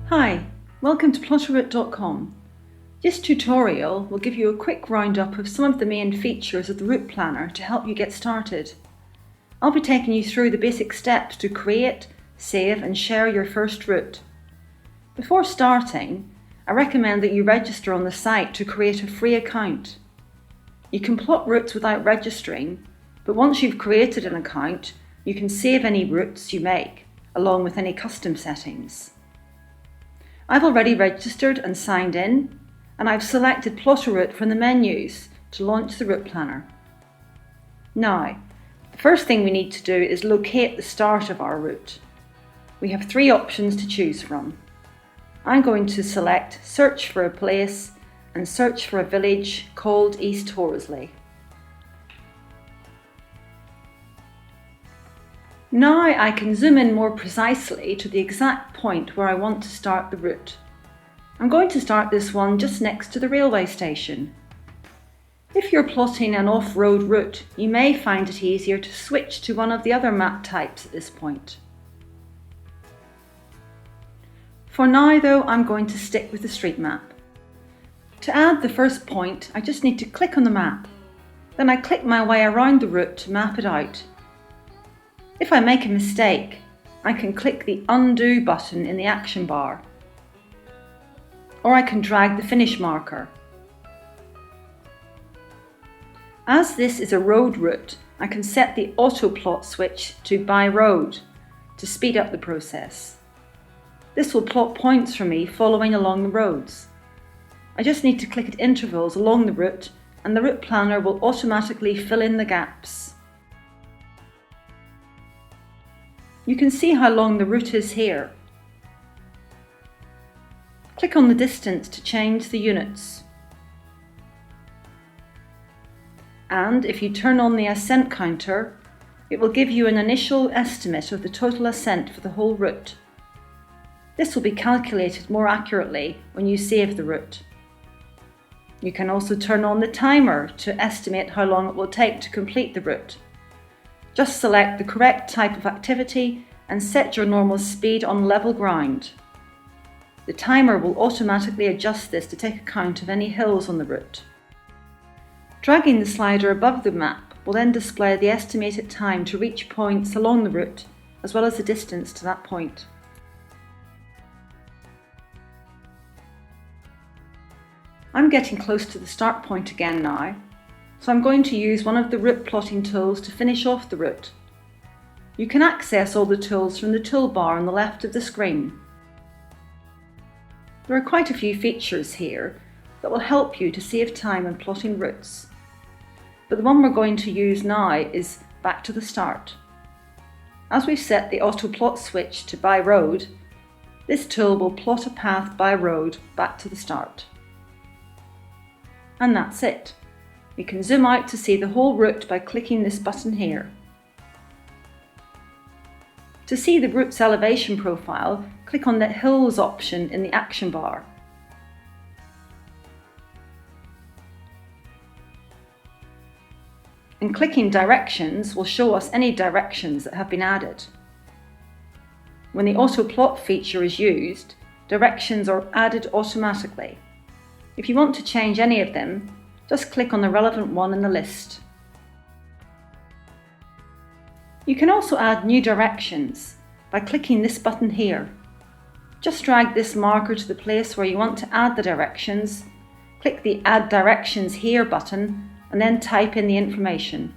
Hi, welcome to plotterroot.com. This tutorial will give you a quick roundup of some of the main features of the route planner to help you get started. I'll be taking you through the basic steps to create, save and share your first route. Before starting, I recommend that you register on the site to create a free account. You can plot routes without registering, but once you've created an account, you can save any routes you make, along with any custom settings. I've already registered and signed in, and I've selected Plotterroot from the menus to launch the route planner. Now, the first thing we need to do is locate the start of our route. We have three options to choose from. I'm going to select Search for a Place and search for a village called East Horsley. Now I can zoom in more precisely to the exact point where I want to start the route. I'm going to start this one just next to the railway station. If you're plotting an off-road route, you may find it easier to switch to one of the other map types at this point. For now though, I'm going to stick with the street map. To add the first point, I just need to click on the map. Then I click my way around the route to map it out. If I make a mistake, I can click the Undo button in the action bar, or I can drag the finish marker. As this is a road route, I can set the auto plot switch to By Road to speed up the process. This will plot points for me following along the roads. I just need to click at intervals along the route and the route planner will automatically fill in the gaps. You can see how long the route is here. Click on the distance to change the units. And if you turn on the ascent counter, it will give you an initial estimate of the total ascent for the whole route. This will be calculated more accurately when you save the route. You can also turn on the timer to estimate how long it will take to complete the route. Just select the correct type of activity and set your normal speed on level ground. The timer will automatically adjust this to take account of any hills on the route. Dragging the slider above the map will then display the estimated time to reach points along the route, as well as the distance to that point. I'm getting close to the start point again now, so I'm going to use one of the route plotting tools to finish off the route. You can access all the tools from the toolbar on the left of the screen. There are quite a few features here that will help you to save time when plotting routes, but the one we're going to use now is Back to the Start. As we've set the auto plot switch to By Road, this tool will plot a path by road back to the start. And that's it. You can zoom out to see the whole route by clicking this button here. To see the route's elevation profile, click on the Hills option in the action bar. And clicking Directions will show us any directions that have been added. When the auto plot feature is used, directions are added automatically. If you want to change any of them, just click on the relevant one in the list. You can also add new directions by clicking this button here. Just drag this marker to the place where you want to add the directions, click the Add Directions Here button, and then type in the information.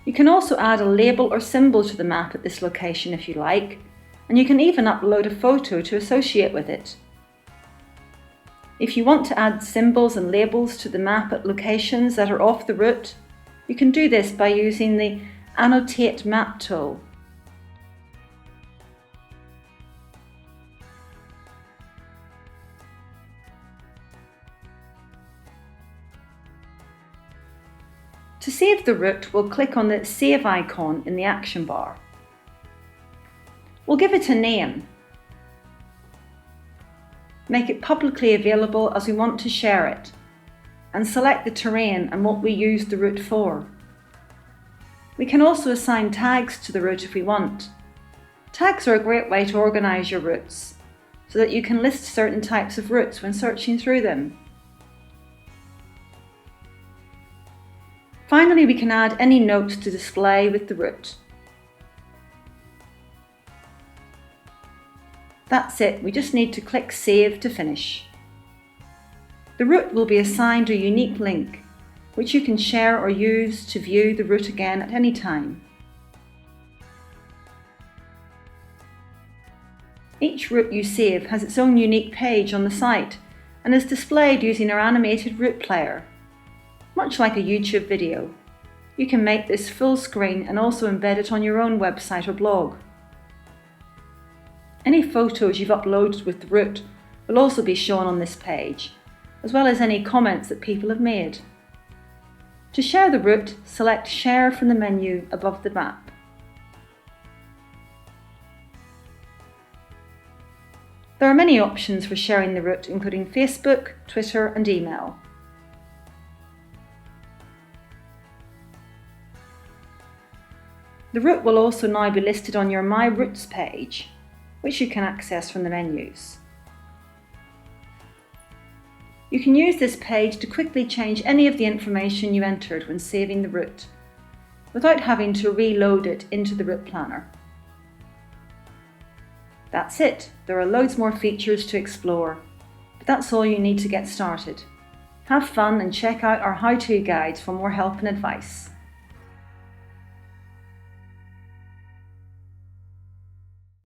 You can also add a label or symbol to the map at this location if you like, and you can even upload a photo to associate with it. If you want to add symbols and labels to the map at locations that are off the route, you can do this by using the Annotate Map tool. To save the route, we'll click on the Save icon in the action bar. We'll give it a name. Make it publicly available as we want to share it, and select the terrain and what we use the route for. We can also assign tags to the route if we want. Tags are a great way to organise your routes so that you can list certain types of routes when searching through them. Finally, we can add any notes to display with the route. That's it, we just need to click Save to finish. The route will be assigned a unique link, which you can share or use to view the route again at any time. Each route you save has its own unique page on the site and is displayed using our animated route player. Much like a YouTube video, you can make this full screen and also embed it on your own website or blog. Any photos you've uploaded with the route will also be shown on this page, as well as any comments that people have made. To share the route, select Share from the menu above the map. There are many options for sharing the route, including Facebook, Twitter and email. The route will also now be listed on your My Routes page, which you can access from the menus. You can use this page to quickly change any of the information you entered when saving the route, without having to reload it into the route planner. That's it. There are loads more features to explore, but that's all you need to get started. Have fun and check out our how-to guides for more help and advice.